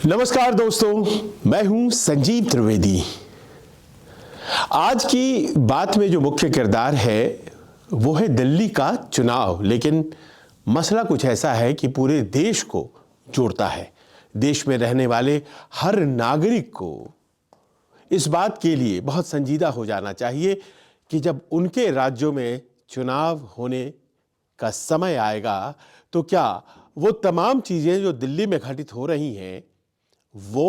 नमस्कार दोस्तों, मैं हूं संजीव त्रिवेदी। आज की बात में जो मुख्य किरदार है वो है दिल्ली का चुनाव। लेकिन मसला कुछ ऐसा है कि पूरे देश को जोड़ता है। देश में रहने वाले हर नागरिक को इस बात के लिए बहुत संजीदा हो जाना चाहिए कि जब उनके राज्यों में चुनाव होने का समय आएगा तो क्या वो तमाम चीज़ें जो दिल्ली में घटित हो रही हैं वो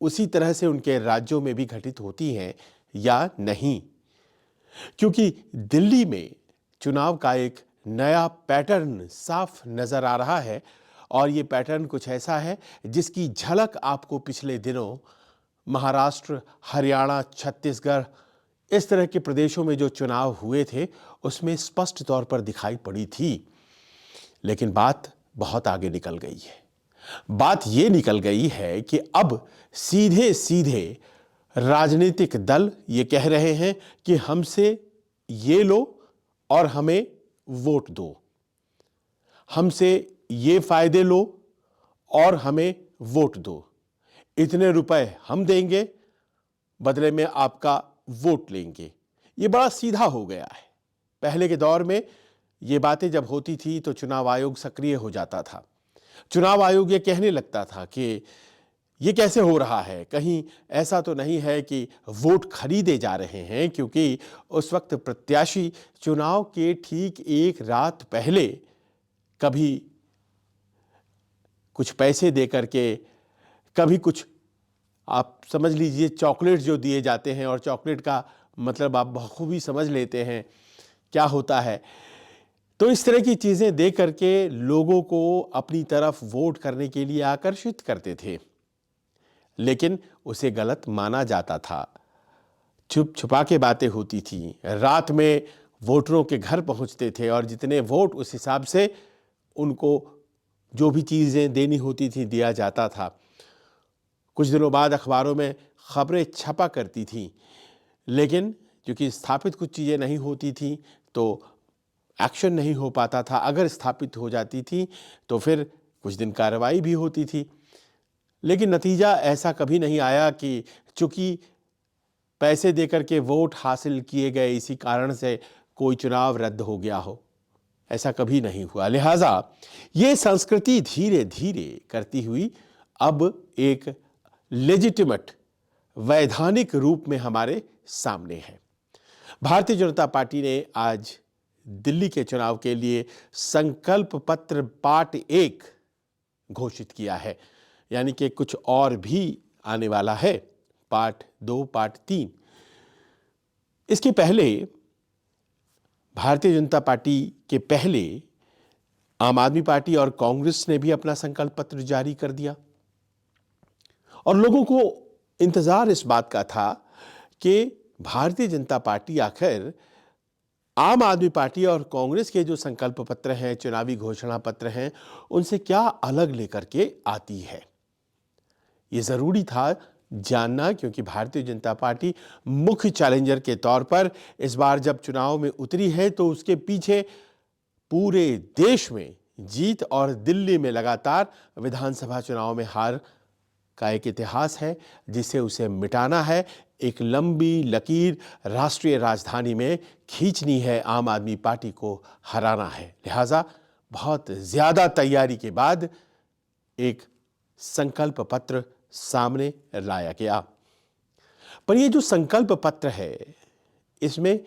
उसी तरह से उनके राज्यों में भी घटित होती हैं या नहीं। क्योंकि दिल्ली में चुनाव का एक नया पैटर्न साफ नजर आ रहा है और ये पैटर्न कुछ ऐसा है जिसकी झलक आपको पिछले दिनों महाराष्ट्र, हरियाणा, छत्तीसगढ़ इस तरह के प्रदेशों में जो चुनाव हुए थे उसमें स्पष्ट तौर पर दिखाई पड़ी थी। लेकिन बात बहुत आगे निकल गई है। बात ये निकल गई है कि अब सीधे सीधे राजनीतिक दल ये कह रहे हैं कि हमसे ये लो और हमें वोट दो, हमसे ये फायदे लो और हमें वोट दो, इतने रुपए हम देंगे, बदले में आपका वोट लेंगे। ये बड़ा सीधा हो गया है। पहले के दौर में ये बातें जब होती थी तो चुनाव आयोग सक्रिय हो जाता था। चुनाव आयोग ये कहने लगता था कि ये कैसे हो रहा है, कहीं ऐसा तो नहीं है कि वोट खरीदे जा रहे हैं, क्योंकि उस वक्त प्रत्याशी चुनाव के ठीक एक रात पहले कभी कुछ पैसे दे करके, कभी कुछ आप समझ लीजिए चॉकलेट जो दिए जाते हैं, और चॉकलेट का मतलब आप बखूबी समझ लेते हैं क्या होता है। तो इस तरह की चीज़ें दे करके लोगों को अपनी तरफ वोट करने के लिए आकर्षित करते थे, लेकिन उसे गलत माना जाता था। छुप छुपा के बातें होती थी, रात में वोटरों के घर पहुंचते थे और जितने वोट उस हिसाब से उनको जो भी चीज़ें देनी होती थी दिया जाता था। कुछ दिनों बाद अखबारों में खबरें छपा करती थीं, लेकिन क्योंकि स्थापित कुछ चीज़ें नहीं होती थी तो एक्शन नहीं हो पाता था। अगर स्थापित हो जाती थी तो फिर कुछ दिन कार्रवाई भी होती थी, लेकिन नतीजा ऐसा कभी नहीं आया कि चूंकि पैसे देकर के वोट हासिल किए गए इसी कारण से कोई चुनाव रद्द हो गया हो। ऐसा कभी नहीं हुआ। लिहाजा ये संस्कृति धीरे धीरे करती हुई अब एक लेजिटिमेट वैधानिक रूप में हमारे सामने है। भारतीय जनता पार्टी ने आज दिल्ली के चुनाव के लिए संकल्प पत्र पार्ट 1 घोषित किया है, यानी कि कुछ और भी आने वाला है, पार्ट 2, पार्ट 3। इसके पहले भारतीय जनता पार्टी के पहले आम आदमी पार्टी और कांग्रेस ने भी अपना संकल्प पत्र जारी कर दिया और लोगों को इंतजार इस बात का था कि भारतीय जनता पार्टी आखिर आम आदमी पार्टी और कांग्रेस के जो संकल्प पत्र हैं, चुनावी घोषणा पत्र हैं, उनसे क्या अलग लेकर के आती है। ये जरूरी था जानना, क्योंकि भारतीय जनता पार्टी मुख्य चैलेंजर के तौर पर इस बार जब चुनाव में उतरी है तो उसके पीछे पूरे देश में जीत और दिल्ली में लगातार विधानसभा चुनाव में हार का एक इतिहास है जिसे उसे मिटाना है। एक लंबी लकीर राष्ट्रीय राजधानी में खींचनी है, आम आदमी पार्टी को हराना है। लिहाजा बहुत ज्यादा तैयारी के बाद एक संकल्प पत्र सामने लाया गया। पर ये जो संकल्प पत्र है, इसमें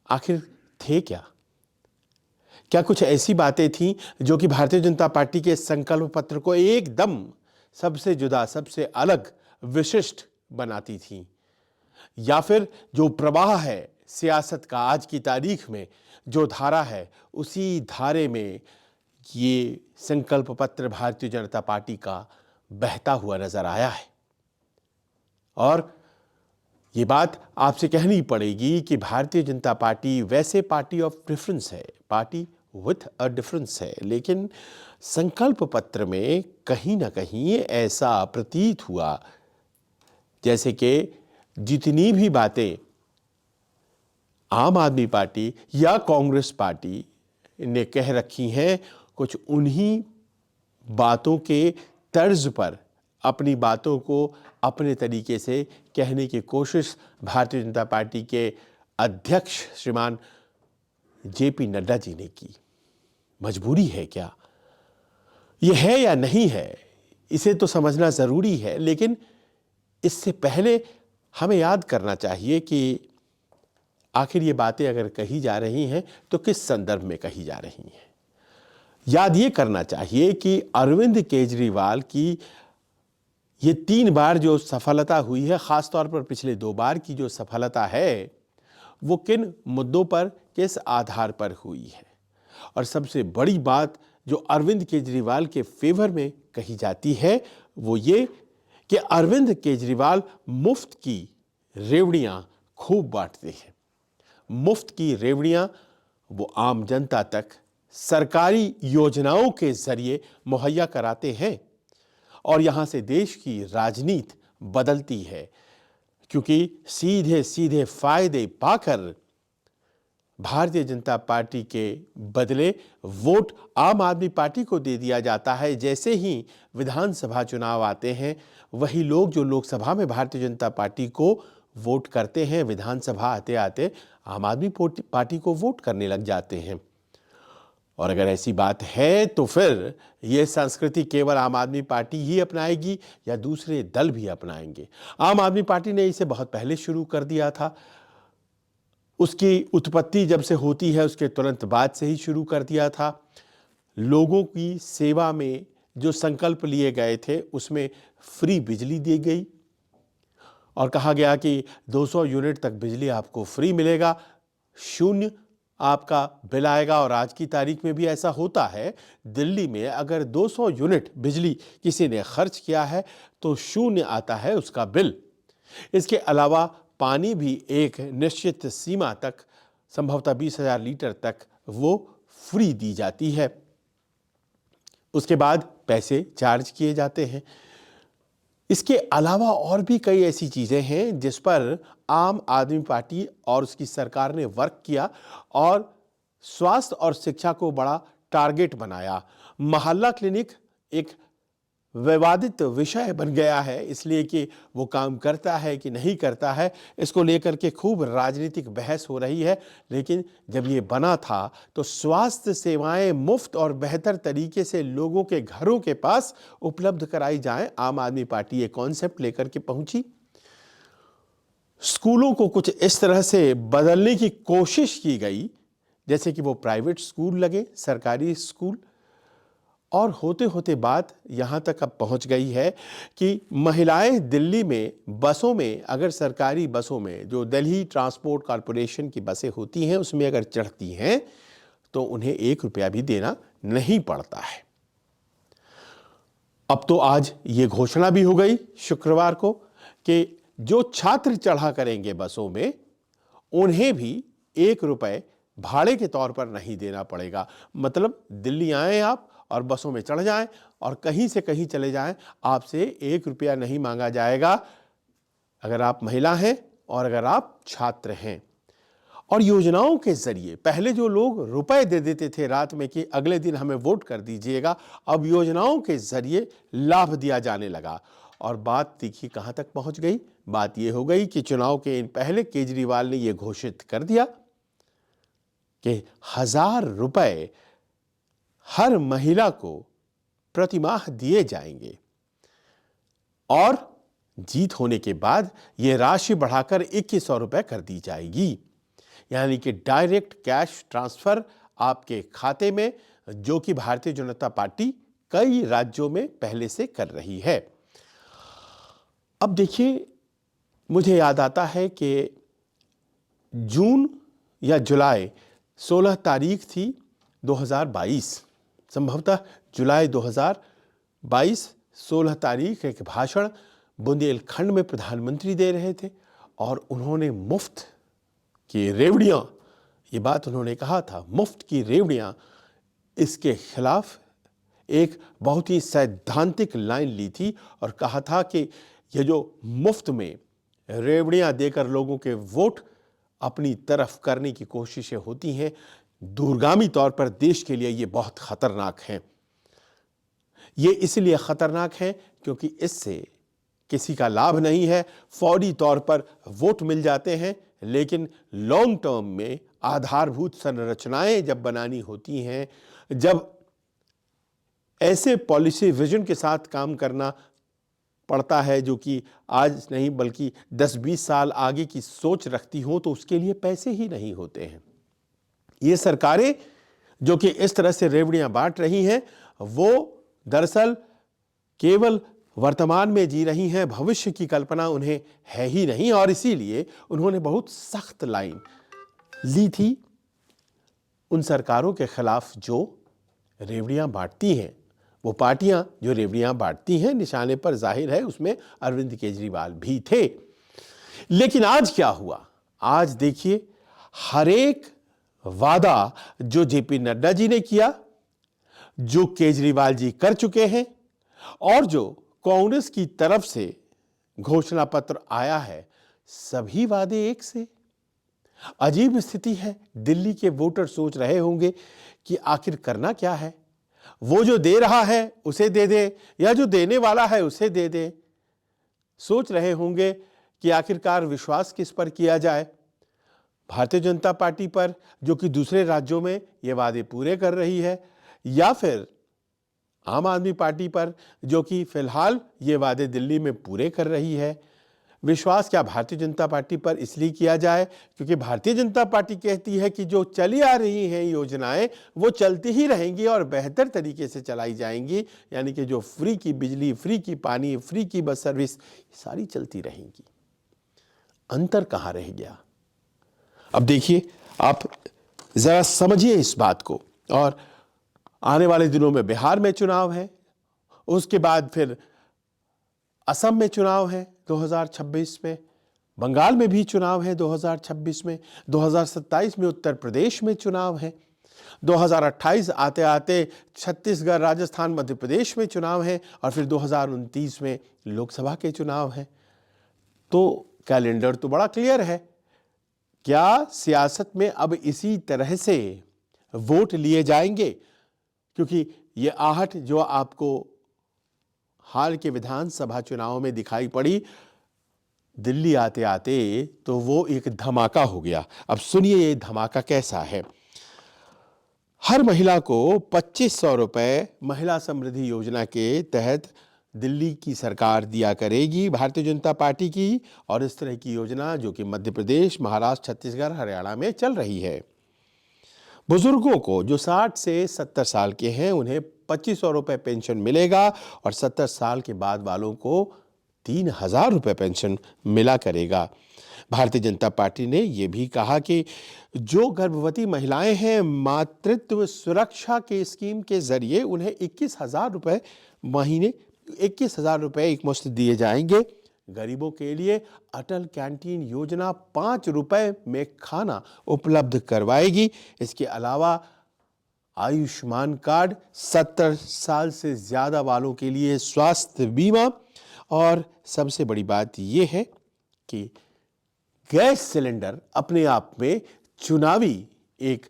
आखिर थे क्या? क्या कुछ ऐसी बातें थीं जो कि भारतीय जनता पार्टी के संकल्प पत्र को एकदम सबसे जुदा, सबसे अलग, विशिष्ट बनाती थी? या फिर जो प्रवाह है सियासत का आज की तारीख में, जो धारा है, उसी धारे में ये संकल्प पत्र भारतीय जनता पार्टी का बहता हुआ नजर आया है? और ये बात आपसे कहनी पड़ेगी कि भारतीय जनता पार्टी वैसे पार्टी ऑफ डिफरेंस है, पार्टी विथ अ डिफरेंस है, लेकिन संकल्प पत्र में कहीं ना कहीं ऐसा प्रतीत हुआ जैसे कि जितनी भी बातें आम आदमी पार्टी या कांग्रेस पार्टी ने कह रखी हैं, कुछ उन्हीं बातों के तर्ज पर अपनी बातों को अपने तरीके से कहने की कोशिश भारतीय जनता पार्टी के अध्यक्ष श्रीमान जेपी नड्डा जी ने की। मजबूरी है क्या? ये है या नहीं है, इसे तो समझना जरूरी है, लेकिन इससे पहले हमें याद करना चाहिए कि आखिर ये बातें अगर कही जा रही हैं तो किस संदर्भ में कही जा रही हैं। याद ये करना चाहिए कि अरविंद केजरीवाल की ये 3 बार जो सफलता हुई है, खासतौर पर पिछले 2 बार की जो सफलता है, वो किन मुद्दों पर, किस आधार पर हुई है। और सबसे बड़ी बात जो अरविंद केजरीवाल के फेवर में कही जाती है वो ये कि अरविंद केजरीवाल मुफ्त की रेवड़ियां खूब बांटते हैं। मुफ्त की रेवड़ियां वो आम जनता तक सरकारी योजनाओं के जरिए मुहैया कराते हैं और यहां से देश की राजनीति बदलती है, क्योंकि सीधे सीधे फायदे पाकर भारतीय जनता पार्टी के बदले वोट आम आदमी पार्टी को दे दिया जाता है। जैसे ही विधानसभा चुनाव आते हैं, वही लोग जो लोकसभा में भारतीय जनता पार्टी को वोट करते हैं, विधानसभा आते आते आम आदमी पार्टी को वोट करने लग जाते हैं। और अगर ऐसी बात है तो फिर यह संस्कृति केवल आम आदमी पार्टी ही अपनाएगी या दूसरे दल भी अपनाएंगे? आम आदमी पार्टी ने इसे बहुत पहले शुरू कर दिया था। उसकी उत्पत्ति जब से होती है उसके तुरंत बाद से ही शुरू कर दिया था। लोगों की सेवा में जो संकल्प लिए गए थे उसमें फ्री बिजली दी गई और कहा गया कि 200 यूनिट तक बिजली आपको फ्री मिलेगा, शून्य आपका बिल आएगा। और आज की तारीख में भी ऐसा होता है। दिल्ली में अगर 200 यूनिट बिजली किसी ने खर्च किया है तो शून्य आता है उसका बिल। इसके अलावा पानी भी एक निश्चित सीमा तक, संभवतः 20,000 लीटर तक वो फ्री दी जाती है। उसके बाद पैसे चार्ज किए जाते हैं। इसके अलावा और भी कई ऐसी चीजें हैं जिस पर आम आदमी पार्टी और उसकी सरकार ने वर्क किया और स्वास्थ्य और शिक्षा को बड़ा टारगेट बनाया। मोहल्ला क्लिनिक एक विवादित विषय बन गया है, इसलिए कि वो काम करता है कि नहीं करता है, इसको लेकर के खूब राजनीतिक बहस हो रही है। लेकिन जब ये बना था तो स्वास्थ्य सेवाएं मुफ्त और बेहतर तरीके से लोगों के घरों के पास उपलब्ध कराई जाएं, आम आदमी पार्टी ये कॉन्सेप्ट लेकर के पहुंची। स्कूलों को कुछ इस तरह से बदलने की कोशिश की गई जैसे कि वो प्राइवेट स्कूल लगे, सरकारी स्कूल। और होते होते बात यहाँ तक अब पहुँच गई है कि महिलाएं दिल्ली में बसों में, अगर सरकारी बसों में जो दिल्ली ट्रांसपोर्ट कॉरपोरेशन की बसें होती हैं उसमें अगर चढ़ती हैं तो उन्हें 1 रुपया भी देना नहीं पड़ता है। अब तो आज ये घोषणा भी हो गई शुक्रवार को कि जो छात्र चढ़ा करेंगे बसों में उन्हें भी 1 रुपये भाड़े के तौर पर नहीं देना पड़ेगा। मतलब दिल्ली आए आप और बसों में चढ़ जाएं और कहीं से कहीं चले जाएं, आपसे 1 रुपया नहीं मांगा जाएगा अगर आप महिला हैं और अगर आप छात्र हैं। और योजनाओं के जरिए पहले जो लोग रुपए दे देते थे रात में कि अगले दिन हमें वोट कर दीजिएगा, अब योजनाओं के जरिए लाभ दिया जाने लगा। और बात देखिए कहां तक पहुंच गई। बात यह हो गई कि चुनाव के पहले केजरीवाल ने यह घोषित कर दिया कि 1000 रुपए हर महिला को प्रतिमाह दिए जाएंगे और जीत होने के बाद यह राशि बढ़ाकर 2100 रुपए कर दी जाएगी। यानी कि डायरेक्ट कैश ट्रांसफर आपके खाते में, जो कि भारतीय जनता पार्टी कई राज्यों में पहले से कर रही है। अब देखिए, मुझे याद आता है कि जून या जुलाई 16 तारीख थी 2022, संभवतः जुलाई 2022 16 तारीख एक भाषण बुंदेलखंड में प्रधानमंत्री दे रहे थे और उन्होंने मुफ्त की रेवड़ियां, ये बात उन्होंने कहा था, मुफ्त की रेवड़ियां, इसके खिलाफ एक बहुत ही सैद्धांतिक लाइन ली थी और कहा था कि ये जो मुफ्त में रेवड़ियां देकर लोगों के वोट अपनी तरफ करने की कोशिशें होती हैं, दूरगामी तौर पर देश के लिए ये बहुत खतरनाक है। ये इसलिए खतरनाक है क्योंकि इससे किसी का लाभ नहीं है, फौरी तौर पर वोट मिल जाते हैं, लेकिन लॉन्ग टर्म में आधारभूत संरचनाएं जब बनानी होती हैं, जब ऐसे पॉलिसी विजन के साथ काम करना पड़ता है जो कि आज नहीं बल्कि 10-20 साल आगे की सोच रखती हो, तो उसके लिए पैसे ही नहीं होते हैं। ये सरकारें जो कि इस तरह से रेवड़ियां बांट रही हैं, वो दरअसल केवल वर्तमान में जी रही हैं, भविष्य की कल्पना उन्हें है ही नहीं। और इसीलिए उन्होंने बहुत सख्त लाइन ली थी उन सरकारों के खिलाफ जो रेवड़ियां बांटती हैं। वो पार्टियां जो रेवड़ियां बांटती हैं, निशाने पर जाहिर है उसमें अरविंद केजरीवाल भी थे। लेकिन आज क्या हुआ? आज देखिए, हर एक वादा जो जेपी नड्डा जी ने किया, जो केजरीवाल जी कर चुके हैं और जो कांग्रेस की तरफ से घोषणा पत्र आया है, सभी वादे एक से। अजीब स्थिति है। दिल्ली के वोटर सोच रहे होंगे कि आखिर करना क्या है, वो जो दे रहा है उसे दे दे या जो देने वाला है उसे दे दे। सोच रहे होंगे कि आखिरकार विश्वास किस पर किया जाए, भारतीय जनता पार्टी पर जो कि दूसरे राज्यों में ये वादे पूरे कर रही है, या फिर आम आदमी पार्टी पर जो कि फिलहाल ये वादे दिल्ली में पूरे कर रही है। विश्वास क्या भारतीय जनता पार्टी पर इसलिए किया जाए क्योंकि भारतीय जनता पार्टी कहती है कि जो चली आ रही हैं योजनाएं वो चलती ही रहेंगी और बेहतर तरीके से चलाई जाएंगी, यानी कि जो फ्री की बिजली, फ्री की पानी, फ्री की बस सर्विस, सारी चलती रहेंगी। अंतर कहाँ रह गया? अब देखिए, आप जरा समझिए इस बात को। और आने वाले दिनों में बिहार में चुनाव है, उसके बाद फिर असम में चुनाव है 2026 में, बंगाल में भी चुनाव है 2026 में, 2027 में उत्तर प्रदेश में चुनाव है, 2028 आते आते छत्तीसगढ़, राजस्थान, मध्य प्रदेश में चुनाव है और फिर 2029 में लोकसभा के चुनाव हैं। तो कैलेंडर तो बड़ा क्लियर है। क्या सियासत में अब इसी तरह से वोट लिए जाएंगे? क्योंकि ये आहट जो आपको हाल के विधानसभा चुनाव में दिखाई पड़ी दिल्ली आते आते, तो वो एक धमाका हो गया। अब सुनिए ये धमाका कैसा है। हर महिला को 2500 रुपए महिला समृद्धि योजना के तहत दिल्ली की सरकार दिया करेगी, भारतीय जनता पार्टी की। और इस तरह की योजना जो कि मध्य प्रदेश, महाराष्ट्र, छत्तीसगढ़, हरियाणा में चल रही है। बुजुर्गों को जो 60 से 70 साल के हैं उन्हें 2500 रुपए पेंशन मिलेगा और 70 साल के बाद वालों को 3000 रुपए पेंशन मिला करेगा। भारतीय जनता पार्टी ने यह भी कहा कि जो गर्भवती महिलाएं हैं, मातृत्व सुरक्षा के स्कीम के जरिए उन्हें 21,000 रुपए महीने, 21,000 रुपए एक मुश्त दिए जाएंगे। गरीबों के लिए अटल कैंटीन योजना 5 रुपए में खाना उपलब्ध करवाएगी। इसके अलावा आयुष्मान कार्ड, 70 साल से ज्यादा वालों के लिए स्वास्थ्य बीमा, और सबसे बड़ी बात यह है कि गैस सिलेंडर अपने आप में चुनावी एक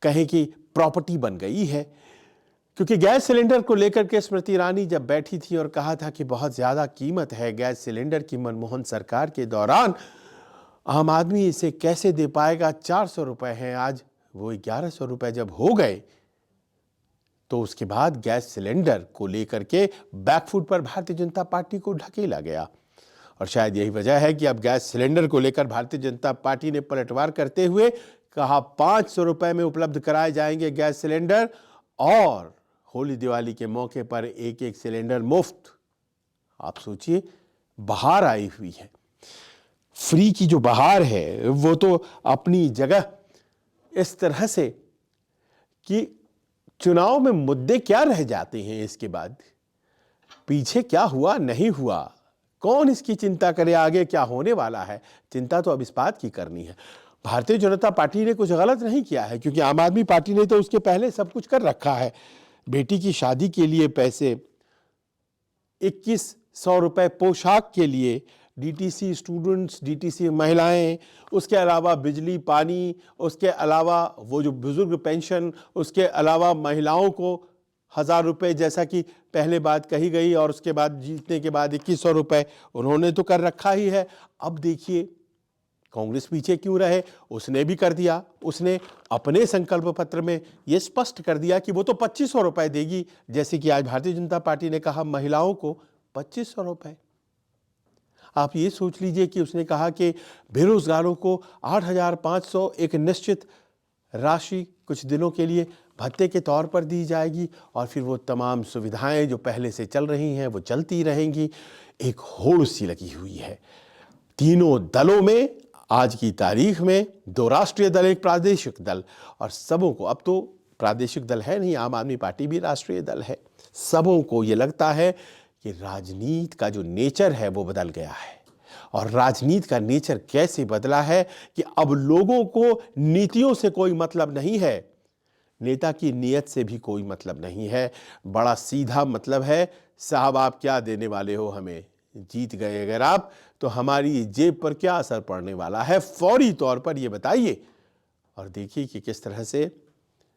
कहें कि प्रॉपर्टी बन गई है। क्योंकि गैस सिलेंडर को लेकर के स्मृति ईरानी जब बैठी थी और कहा था कि बहुत ज्यादा कीमत है गैस सिलेंडर की मनमोहन सरकार के दौरान, आम आदमी इसे कैसे दे पाएगा, 400 रुपए हैं, आज वो 1100 रुपए जब हो गए, तो उसके बाद गैस सिलेंडर को लेकर के बैकफुट पर भारतीय जनता पार्टी को ढकेला गया। और शायद यही वजह है कि अब गैस सिलेंडर को लेकर भारतीय जनता पार्टी ने पलटवार करते हुए कहा 500 रुपए में उपलब्ध कराए जाएंगे गैस सिलेंडर, और होली दिवाली के मौके पर एक एक सिलेंडर मुफ्त। आप सोचिए, बहार आई हुई है। फ्री की जो बहार है वो तो अपनी जगह इस तरह से कि चुनाव में मुद्दे क्या रह जाते हैं, इसके बाद पीछे क्या हुआ नहीं हुआ, कौन इसकी चिंता करे, आगे क्या होने वाला है। चिंता तो अब इस बात की करनी है भारतीय जनता पार्टी ने कुछ गलत नहीं किया है, क्योंकि आम आदमी पार्टी ने तो उसके पहले सब कुछ कर रखा है। बेटी की शादी के लिए पैसे, 2100 रुपए पोशाक के लिए, डीटीसी स्टूडेंट्स, डीटीसी महिलाएं, उसके अलावा बिजली पानी, उसके अलावा वो जो बुजुर्ग पेंशन, उसके अलावा महिलाओं को ₹1,000 जैसा कि पहले बात कही गई, और उसके बाद जीतने के बाद ₹2,100 उन्होंने तो कर रखा ही है। अब देखिए कांग्रेस पीछे क्यों रहे, उसने भी कर दिया। उसने अपने संकल्प पत्र में यह स्पष्ट कर दिया कि वो तो ₹2,500 देगी, जैसे कि आज भारतीय जनता पार्टी ने कहा महिलाओं को ₹2,500। आप ये सोच लीजिए कि उसने कहा कि बेरोजगारों को 8,500 एक निश्चित राशि कुछ दिनों के लिए भत्ते के तौर पर दी जाएगी, और फिर वो तमाम सुविधाएं जो पहले से चल रही हैं वो चलती रहेंगी। एक होड़ सी लगी हुई है तीनों दलों में। आज की तारीख में 2 राष्ट्रीय दल, एक प्रादेशिक दल, और सबों को, अब तो प्रादेशिक दल है नहीं, आम आदमी पार्टी भी राष्ट्रीय दल है। सबों को ये लगता है कि राजनीति का जो नेचर है वो बदल गया है। और राजनीति का नेचर कैसे बदला है कि अब लोगों को नीतियों से कोई मतलब नहीं है, नेता की नीयत से भी कोई मतलब नहीं है। बड़ा सीधा मतलब है, साहब आप क्या देने वाले हो हमें, जीत गए अगर आप तो हमारी जेब पर क्या असर पड़ने वाला है, फौरी तौर पर ये बताइए। और देखिए कि किस तरह से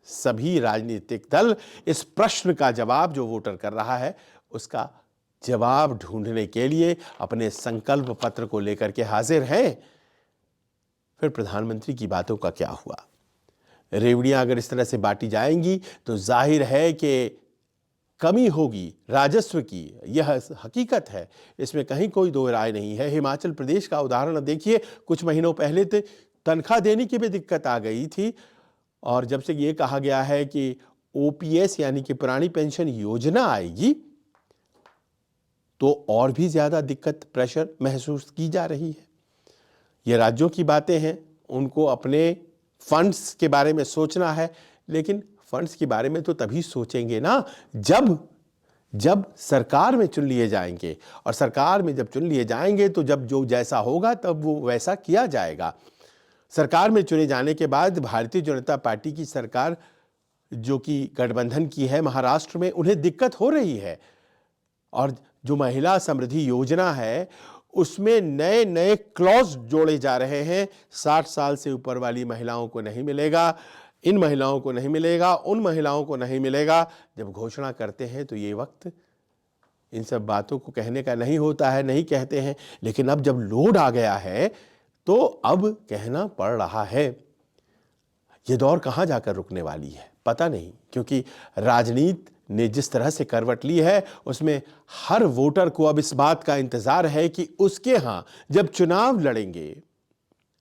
सभी राजनीतिक दल इस प्रश्न का जवाब जो वोटर कर रहा है उसका जवाब ढूंढने के लिए अपने संकल्प पत्र को लेकर के हाजिर हैं। फिर प्रधानमंत्री की बातों का क्या हुआ? रेवड़ियां अगर इस तरह से बांटी जाएंगी तो जाहिर है कि कमी होगी राजस्व की, यह हकीकत है, इसमें कहीं कोई दो राय नहीं है। हिमाचल प्रदेश का उदाहरण देखिए, कुछ महीनों पहले तो तनख्वाह देने की भी दिक्कत आ गई थी, और जब से ये कहा गया है कि ओपीएस यानी कि पुरानी पेंशन योजना आएगी तो और भी ज्यादा दिक्कत, प्रेशर महसूस की जा रही है। ये राज्यों की बातें हैं, उनको अपने फंड्स के बारे में सोचना है, लेकिन फंड्स के बारे में तो तभी सोचेंगे ना जब सरकार में चुन लिए जाएंगे, और सरकार में जब चुन लिए जाएंगे तो जब जो जैसा होगा तब वो वैसा किया जाएगा। सरकार में चुने जाने के बाद भारतीय जनता पार्टी की सरकार जो कि गठबंधन की है महाराष्ट्र में, उन्हें दिक्कत हो रही है, और जो महिला समृद्धि योजना है उसमें नए नए क्लॉज जोड़े जा रहे हैं। 60 साल से ऊपर वाली महिलाओं को नहीं मिलेगा, इन महिलाओं को नहीं मिलेगा, उन महिलाओं को नहीं मिलेगा। जब घोषणा करते हैं तो ये वक्त इन सब बातों को कहने का नहीं होता है, नहीं कहते हैं, लेकिन अब जब लोड आ गया है तो अब कहना पड़ रहा है। ये दौर कहाँ जाकर रुकने वाली है पता नहीं, क्योंकि राजनीति ने जिस तरह से करवट ली है उसमें हर वोटर को अब इस बात का इंतजार है कि उसके यहाँ जब चुनाव लड़ेंगे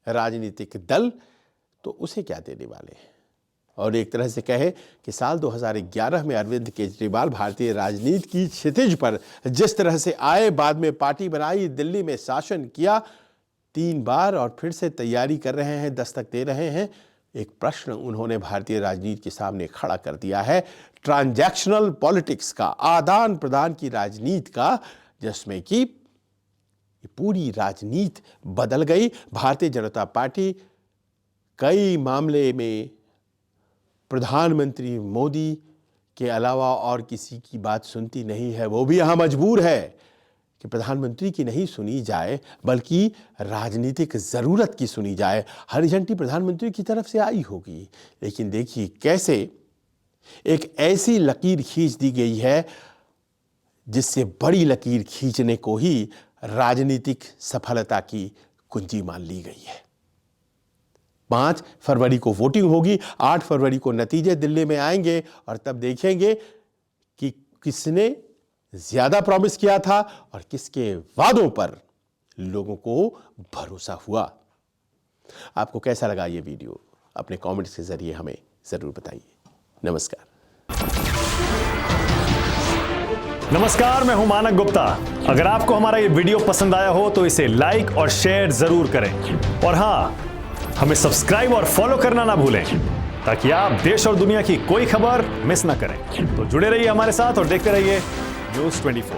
राजनीतिक दल तो उसे क्या देने वाले हैं। और एक तरह से कहे कि साल 2011 में अरविंद केजरीवाल भारतीय राजनीति की क्षितिज पर जिस तरह से आए, बाद में पार्टी बनाई, दिल्ली में शासन किया, 3 बार और फिर से तैयारी कर रहे हैं, दस्तक दे रहे हैं। एक प्रश्न उन्होंने भारतीय राजनीति के सामने खड़ा कर दिया है, ट्रांजैक्शनल पॉलिटिक्स का, आदान प्रदान की राजनीति का, जिसमें कि पूरी राजनीति बदल गई। भारतीय जनता पार्टी कई मामले में प्रधानमंत्री मोदी के अलावा और किसी की बात सुनती नहीं है। वो भी यहां मजबूर है कि प्रधानमंत्री की नहीं सुनी जाए, बल्कि राजनीतिक जरूरत की सुनी जाए। हरी झंडी प्रधानमंत्री की तरफ से आई होगी, लेकिन देखिए कैसे एक ऐसी लकीर खींच दी गई है जिससे बड़ी लकीर खींचने को ही राजनीतिक सफलता की कुंजी मान ली गई है। 5 फरवरी को वोटिंग होगी, 8 फरवरी को नतीजे दिल्ली में आएंगे, और तब देखेंगे कि किसने ज्यादा प्रॉमिस किया था और किसके वादों पर लोगों को भरोसा हुआ। आपको कैसा लगा ये वीडियो? अपने कमेंट्स के जरिए हमें जरूर बताइए। नमस्कार, मैं हूं मानक गुप्ता। अगर आपको हमारा ये वीडियो पसंद आया हो तो इसे लाइक और शेयर जरूर करें, और हां, हमें सब्सक्राइब और फॉलो करना ना भूलें ताकि आप देश और दुनिया की कोई खबर मिस ना करें। तो जुड़े रहिए हमारे साथ और देखते रहिए न्यूज़ 24।